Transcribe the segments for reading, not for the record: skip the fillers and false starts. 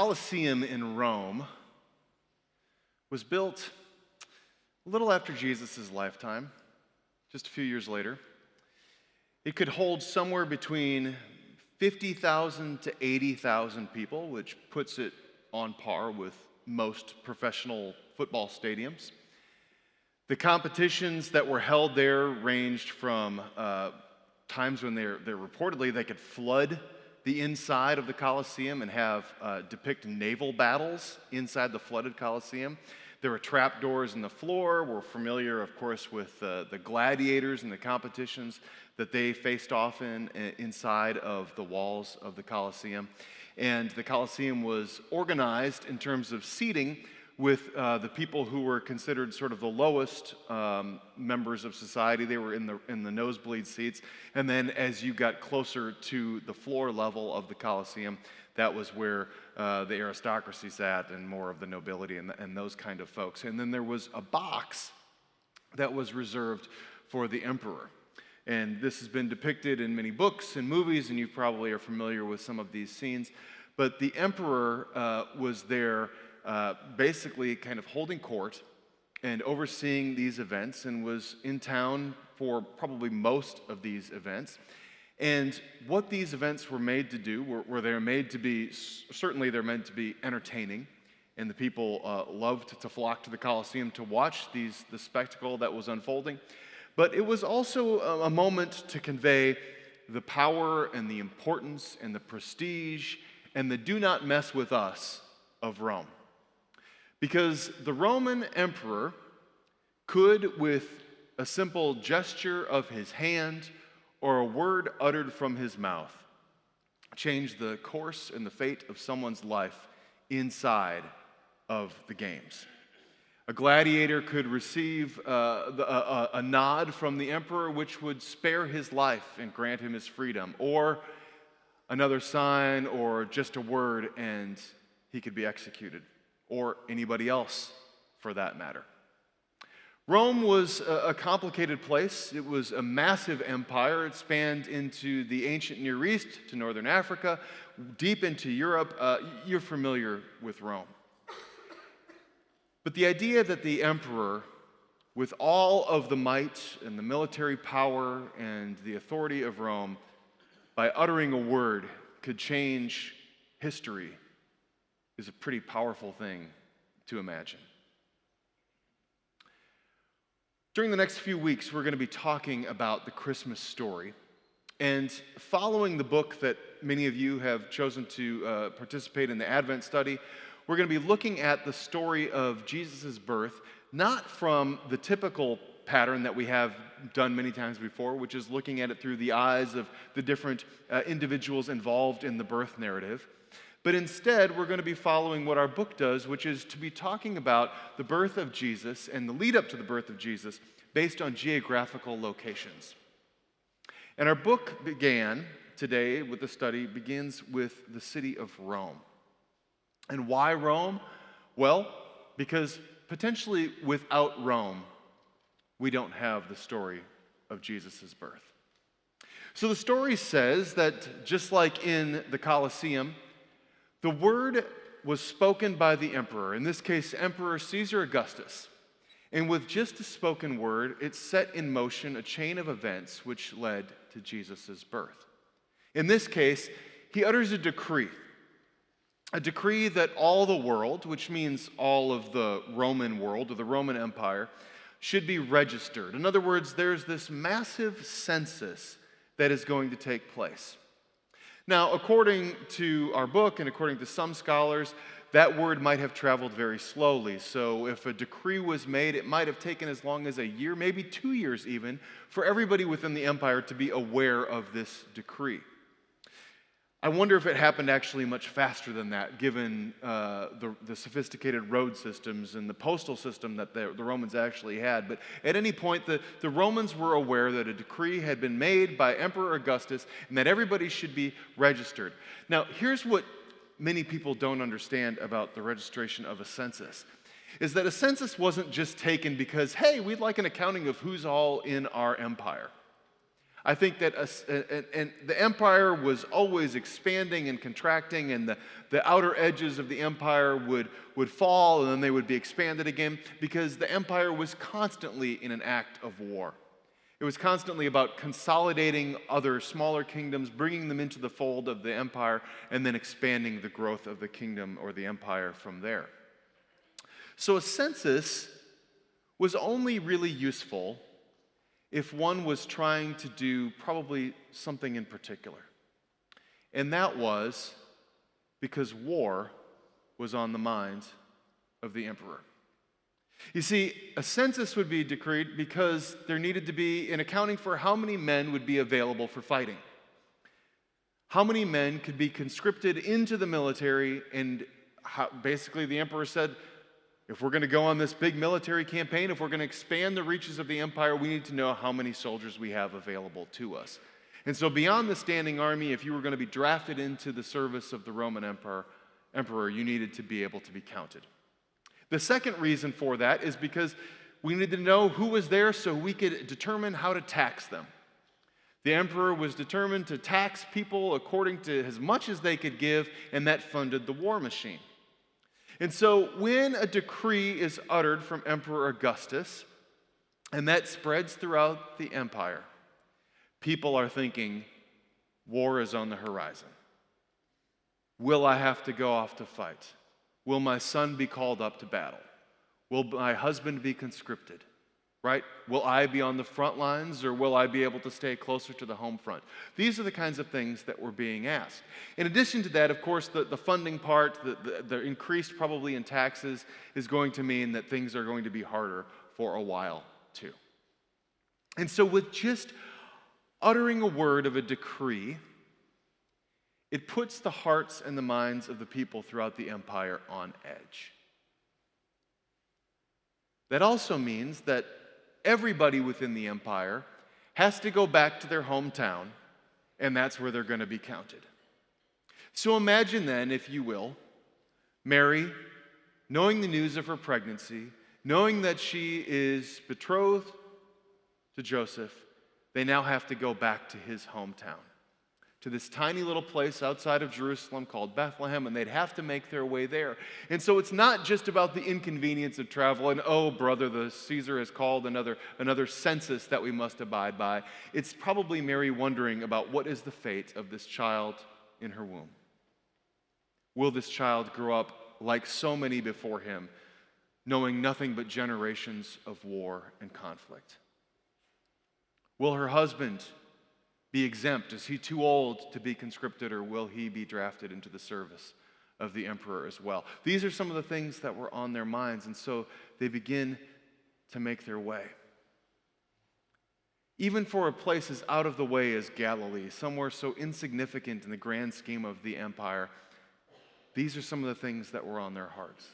Colosseum in Rome was built a little after Jesus' lifetime, just a few years later. It could hold somewhere between 50,000 to 80,000 people, which puts it on par with most professional football stadiums. The competitions that were held there ranged from times when they're reportedly they could flood the inside of the Colosseum and have depict naval battles inside the flooded Colosseum. There were trapdoors in the floor. We're familiar, of course, with the gladiators and the competitions that they faced off inside of the walls of the Colosseum. And the Colosseum was organized in terms of seating with the people who were considered sort of the lowest members of society. They were in the nosebleed seats. And then as you got closer to the floor level of the Colosseum, that was where the aristocracy sat and more of the nobility and those kind of folks. And then there was a box that was reserved for the emperor. And this has been depicted in many books and movies, and you probably are familiar with some of these scenes. But the emperor was there basically kind of holding court and overseeing these events, and was in town for probably most of these events. And what these events were made to do were they're made to be, certainly they're meant to be entertaining, and the people loved to flock to the Colosseum to watch the spectacle that was unfolding. But it was also a moment to convey the power and the importance and the prestige and the do not mess with us of Rome. Because the Roman emperor could, with a simple gesture of his hand or a word uttered from his mouth, change the course and the fate of someone's life inside of the games. A gladiator could receive a nod from the emperor, which would spare his life and grant him his freedom, or another sign or just a word and he could be executed, or anybody else for that matter. Rome was a complicated place. It was a massive empire. It spanned into the ancient Near East, to northern Africa, deep into Europe. You're familiar with Rome. But the idea that the emperor, with all of the might and the military power and the authority of Rome, by uttering a word, could change history is a pretty powerful thing to imagine. During the next few weeks, we're going to be talking about the Christmas story. And following the book that many of you have chosen to participate in the Advent study, we're going to be looking at the story of Jesus' birth, not from the typical pattern that we have done many times before, which is looking at it through the eyes of the different individuals involved in the birth narrative. But instead, we're going to be following what our book does, which is to be talking about the birth of Jesus and the lead up to the birth of Jesus based on geographical locations. And our book began today with the study, begins with the city of Rome. And why Rome? Well, because potentially without Rome, we don't have the story of Jesus' birth. So the story says that just like in the Colosseum, the word was spoken by the emperor, in this case, Emperor Caesar Augustus. And with just a spoken word, it set in motion a chain of events which led to Jesus' birth. In this case, he utters a decree that all the world, which means all of the Roman world or the Roman Empire, should be registered. In other words, there's this massive census that is going to take place. Now, according to our book and according to some scholars, that word might have traveled very slowly. So if a decree was made, it might have taken as long as a year, maybe 2 years even, for everybody within the empire to be aware of this decree. I wonder if it happened actually much faster than that, given the sophisticated road systems and the postal system that the Romans actually had. But at any point, the Romans were aware that a decree had been made by Emperor Augustus and that everybody should be registered. Now, here's what many people don't understand about the registration of a census, is that a census wasn't just taken because, hey, we'd like an accounting of who's all in our empire. I think that and the empire was always expanding and contracting, and the outer edges of the empire would fall, and then they would be expanded again, because the empire was constantly in an act of war. It was constantly about consolidating other smaller kingdoms, bringing them into the fold of the empire, and then expanding the growth of the kingdom or the empire from there. So a census was only really useful if one was trying to do probably something in particular. And that was because war was on the mind of the emperor. You see, a census would be decreed because there needed to be an accounting for how many men would be available for fighting. How many men could be conscripted into the military, and basically the emperor said, if we're going to go on this big military campaign, if we're going to expand the reaches of the empire, we need to know how many soldiers we have available to us. And so beyond the standing army, if you were going to be drafted into the service of the Roman emperor, you needed to be able to be counted. The second reason for that is because we needed to know who was there so we could determine how to tax them. The emperor was determined to tax people according to as much as they could give, and that funded the war machine. And so when a decree is uttered from Emperor Augustus, and that spreads throughout the empire, people are thinking, war is on the horizon. Will I have to go off to fight? Will my son be called up to battle? Will my husband be conscripted? Right? Will I be on the front lines, or will I be able to stay closer to the home front? These are the kinds of things that were being asked. In addition to that, of course, the funding part, the increase probably in taxes is going to mean that things are going to be harder for a while too. And so with just uttering a word of a decree, it puts the hearts and the minds of the people throughout the empire on edge. That also means that everybody within the empire has to go back to their hometown, and that's where they're going to be counted. So imagine then, if you will, Mary, knowing the news of her pregnancy, knowing that she is betrothed to Joseph, they now have to go back to his hometown, to this tiny little place outside of Jerusalem called Bethlehem, and they'd have to make their way there. And so it's not just about the inconvenience of travel and, oh, brother, the Caesar has called another census that we must abide by. It's probably Mary wondering about what is the fate of this child in her womb. Will this child grow up like so many before him, knowing nothing but generations of war and conflict? Will her husband be exempt? Is he too old to be conscripted, or will he be drafted into the service of the emperor as well? These are some of the things that were on their minds, and so they begin to make their way. Even for a place as out of the way as Galilee, somewhere so insignificant in the grand scheme of the empire, these are some of the things that were on their hearts.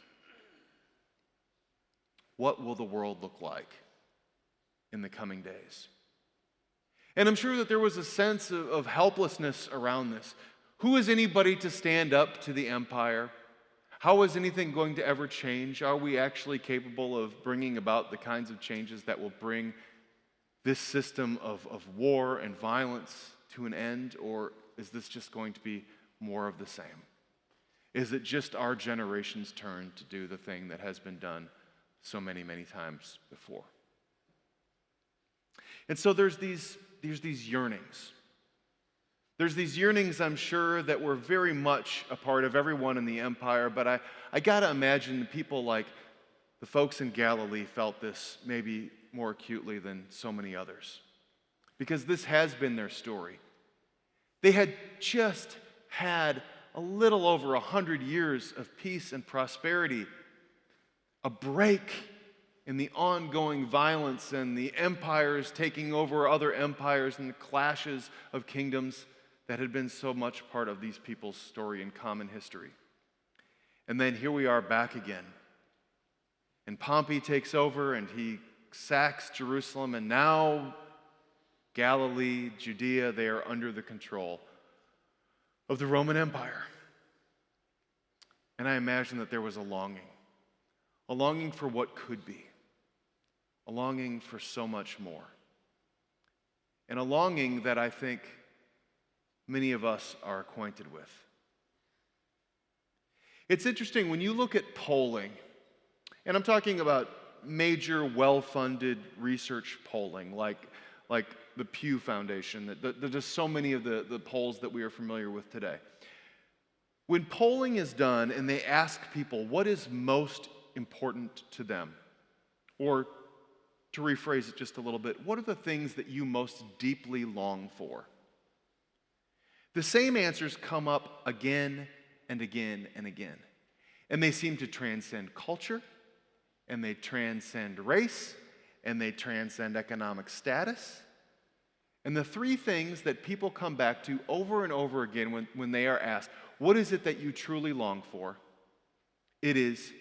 What will the world look like in the coming days? And I'm sure that there was a sense of helplessness around this. Who is anybody to stand up to the empire? How is anything going to ever change? Are we actually capable of bringing about the kinds of changes that will bring this system of war and violence to an end? Or is this just going to be more of the same? Is it just our generation's turn to do the thing that has been done so many, many times before? And so there's these yearnings. There's these yearnings, I'm sure, that were very much a part of everyone in the empire, but I got to imagine people like the folks in Galilee felt this maybe more acutely than so many others, because this has been their story. They had just had a little over 100 years of peace and prosperity, a break in the ongoing violence and the empires taking over other empires and the clashes of kingdoms that had been so much part of these people's story and common history. And then here we are back again. And Pompey takes over and he sacks Jerusalem, and now Galilee, Judea, they are under the control of the Roman Empire. And I imagine that there was a longing for what could be, a longing for so much more. and a longing that I think many of us are acquainted with. It's interesting when you look at polling, and I'm talking about major, well-funded research polling, like the Pew Foundation, there's just so many of the polls that we are familiar with today. When polling is done and they ask people what is most important to them, or to rephrase it just a little bit, what are the things that you most deeply long for? The same answers come up again and again and again. And they seem to transcend culture, and they transcend race, and they transcend economic status. And the three things that people come back to over and over again when they are asked, what is it that you truly long for? It is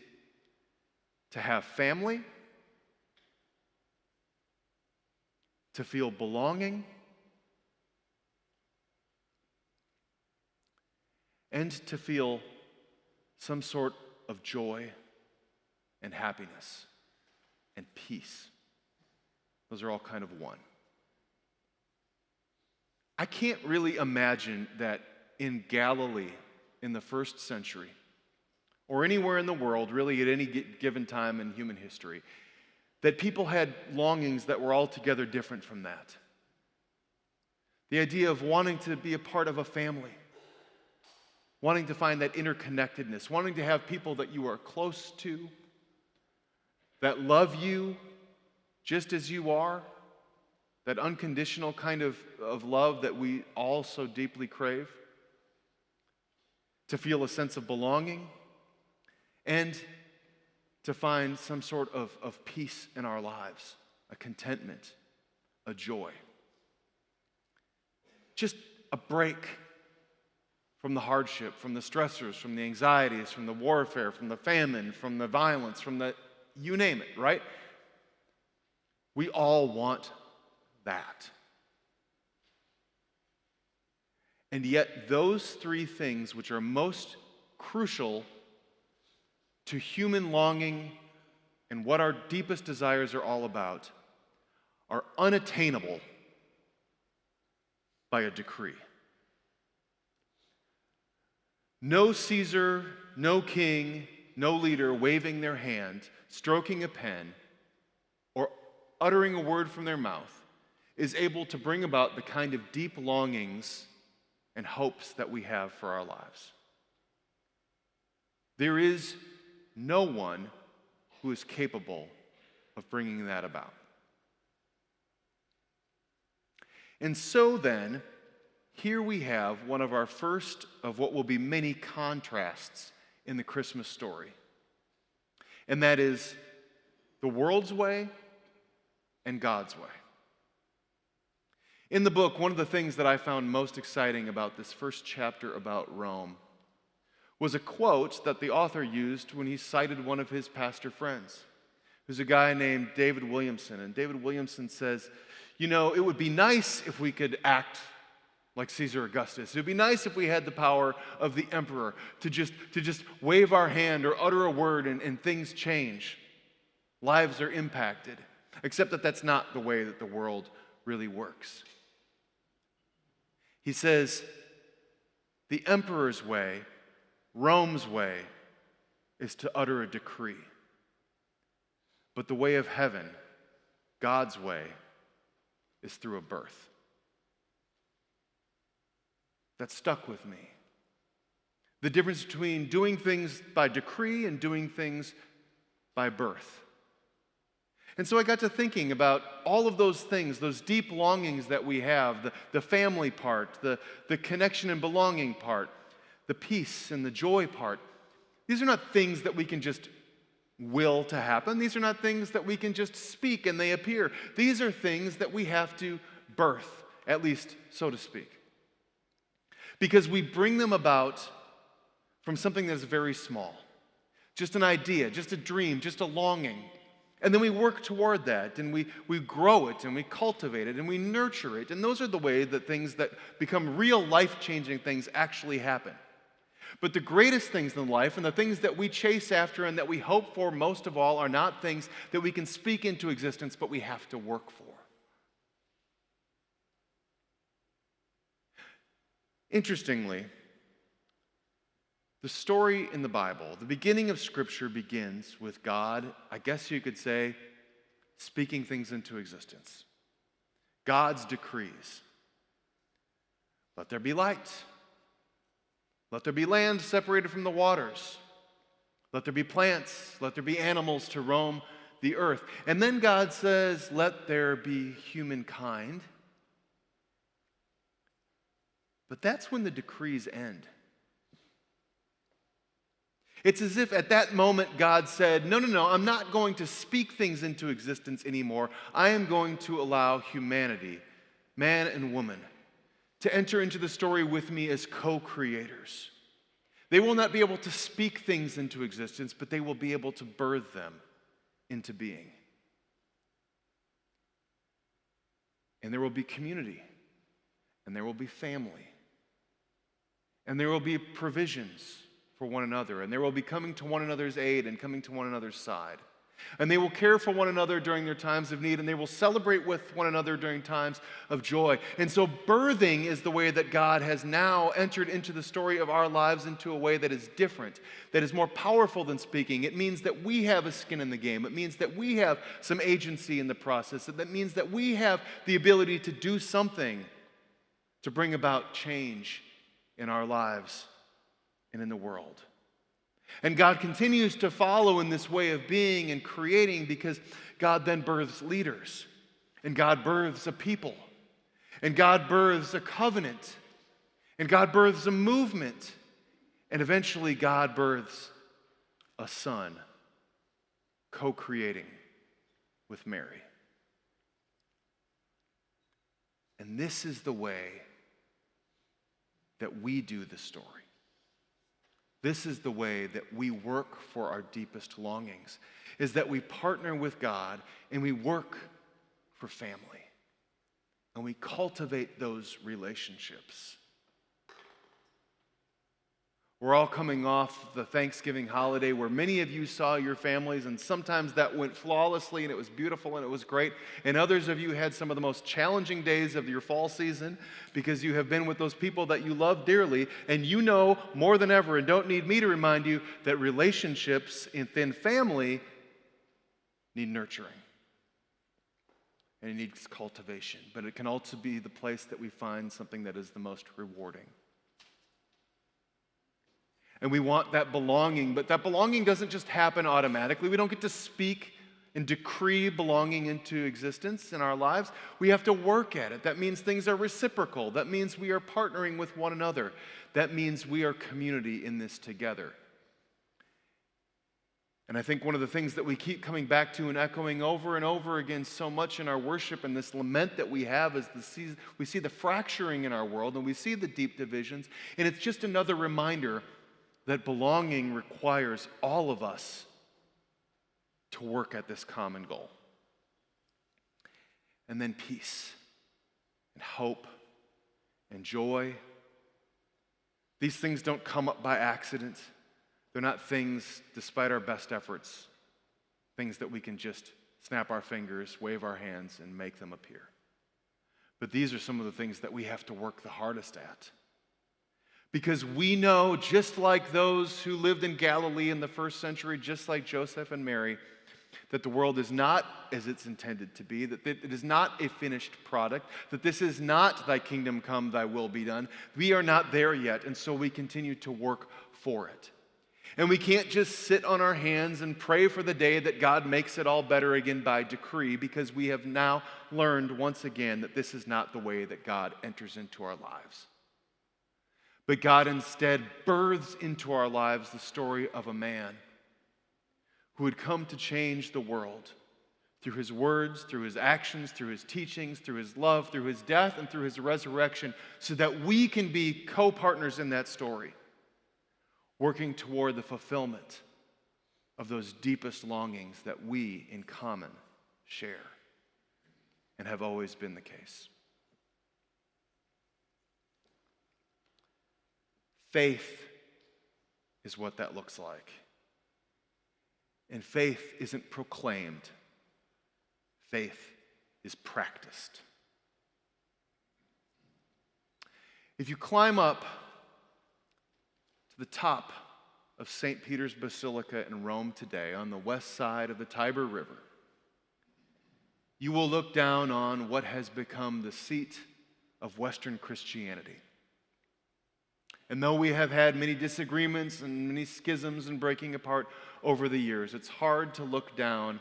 to have family, to feel belonging, and to feel some sort of joy and happiness and peace. Those are all kind of one. I can't really imagine that in Galilee in the first century, or anywhere in the world, really at any given time in human history, that people had longings that were altogether different from that. The idea of wanting to be a part of a family, wanting to find that interconnectedness, wanting to have people that you are close to, that love you just as you are, that unconditional kind of love that we all so deeply crave, to feel a sense of belonging, and to find some sort of peace in our lives, a contentment, a joy. Just a break from the hardship, from the stressors, from the anxieties, from the warfare, from the famine, from the violence, from the, you name it, right? We all want that. And yet those three things which are most crucial to human longing and what our deepest desires are all about are unattainable by a decree. No Caesar, no king, no leader waving their hand, stroking a pen, or uttering a word from their mouth is able to bring about the kind of deep longings and hopes that we have for our lives. There is no one who is capable of bringing that about. And so then, here we have one of our first of what will be many contrasts in the Christmas story. And that is the world's way and God's way. In the book, one of the things that I found most exciting about this first chapter about Rome was a quote that the author used when he cited one of his pastor friends, who's a guy named David Williamson. And David Williamson says, you know, it would be nice if we could act like Caesar Augustus. It would be nice if we had the power of the emperor to just wave our hand or utter a word and things change. Lives are impacted. Except that that's not the way that the world really works. He says, the emperor's way, Rome's way, is to utter a decree. But the way of heaven, God's way, is through a birth. That stuck with me. The difference between doing things by decree and doing things by birth. And so I got to thinking about all of those things, those deep longings that we have, the family part, the connection and belonging part, the peace and the joy part. These are not things that we can just will to happen. These are not things that we can just speak and they appear. These are things that we have to birth, at least so to speak. Because we bring them about from something that is very small. Just an idea, just a dream, just a longing. And then we work toward that, and we grow it, and we cultivate it, and we nurture it. And those are the way that things that become real life-changing things actually happen. But the greatest things in life, and the things that we chase after and that we hope for most of all, are not things that we can speak into existence, but we have to work for. Interestingly, the story in the Bible, the beginning of Scripture begins with God, I guess you could say, speaking things into existence. God's decrees. Let there be light. Let there be land separated from the waters. Let there be plants. Let there be animals to roam the earth. And then God says, let there be humankind. But that's when the decrees end. It's as if at that moment God said, no, I'm not going to speak things into existence anymore. I am going to allow humanity, man and woman, to enter into the story with me as co-creators. They will not be able to speak things into existence, but they will be able to birth them into being. And there will be community, and there will be family, and there will be provisions for one another, and there will be coming to one another's aid and coming to one another's side. And they will care for one another during their times of need, and they will celebrate with one another during times of joy. And so birthing is the way that God has now entered into the story of our lives into a way that is different, that is more powerful than speaking. It means that we have a skin in the game. It means that we have some agency in the process. That means that we have the ability to do something to bring about change in our lives and in the world. And God continues to follow in this way of being and creating because God then births leaders, and God births a people, and God births a covenant, and God births a movement, and eventually God births a son, co-creating with Mary. And this is the way that we do the story. This is the way that we work for our deepest longings, is that we partner with God and we work for family. And we cultivate those relationships. We're all coming off the Thanksgiving holiday where many of you saw your families, and sometimes that went flawlessly and it was beautiful and it was great. And others of you had some of the most challenging days of your fall season because you have been with those people that you love dearly, and you know more than ever, and don't need me to remind you, that relationships within family need nurturing. And it needs cultivation. But it can also be the place that we find something that is the most rewarding. And we want that belonging, but that belonging doesn't just happen automatically. We don't get to speak and decree belonging into existence in our lives. We have to work at it. That means things are reciprocal. That means we are partnering with one another. That means we are community in this together. And I think one of the things that we keep coming back to and echoing over and over again so much in our worship and this lament that we have is we see the fracturing in our world and we see the deep divisions. And it's just another reminder that belonging requires all of us to work at this common goal. And then peace and hope and joy. These things don't come up by accident. They're not things, despite our best efforts, things that we can just snap our fingers, wave our hands, and make them appear. But these are some of the things that we have to work the hardest at. Because we know, just like those who lived in Galilee in the first century, just like Joseph and Mary, that the world is not as it's intended to be, that it is not a finished product, that this is not thy kingdom come, thy will be done. We are not there yet, and so we continue to work for it. And we can't just sit on our hands and pray for the day that God makes it all better again by decree, because we have now learned once again that this is not the way that God enters into our lives. But God instead births into our lives the story of a man who had come to change the world through his words, through his actions, through his teachings, through his love, through his death, and through his resurrection, so that we can be co-partners in that story, working toward the fulfillment of those deepest longings that we in common share and have always been the case. Faith is what that looks like. And faith isn't proclaimed. Faith is practiced. If you climb up to the top of St. Peter's Basilica in Rome today, on the west side of the Tiber River, you will look down on what has become the seat of Western Christianity. And though we have had many disagreements and many schisms and breaking apart over the years, it's hard to look down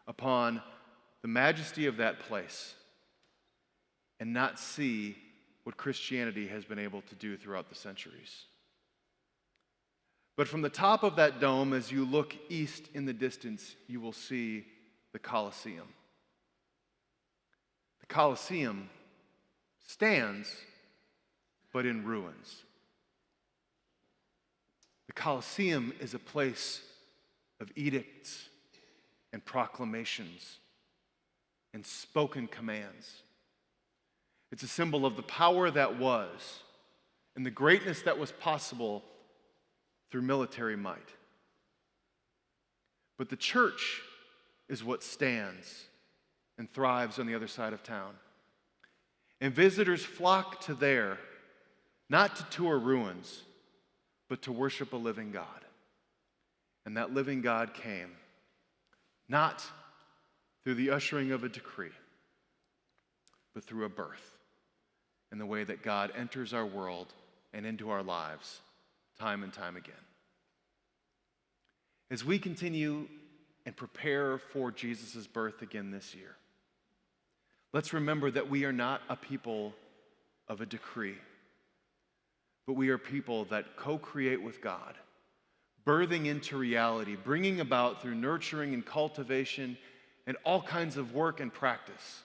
upon the majesty of that place and not see what Christianity has been able to do throughout the centuries. But from the top of that dome, as you look east in the distance, you will see the Colosseum. The Colosseum stands, but in ruins. The Colosseum is a place of edicts and proclamations and spoken commands. It's a symbol of the power that was and the greatness that was possible through military might. But the church is what stands and thrives on the other side of town. And visitors flock to there, not to tour ruins, but to worship a living God. And that living God came, not through the ushering of a decree, but through a birth, in the way that God enters our world and into our lives time and time again. As we continue and prepare for Jesus' birth again this year, let's remember that we are not a people of a decree, but we are people that co-create with God, birthing into reality, bringing about through nurturing and cultivation and all kinds of work and practice,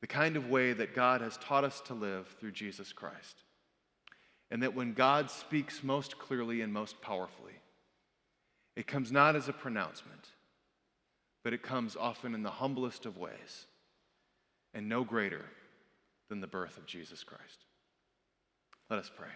the kind of way that God has taught us to live through Jesus Christ. And that when God speaks most clearly and most powerfully, it comes not as a pronouncement, but it comes often in the humblest of ways, and no greater than the birth of Jesus Christ. Let us pray.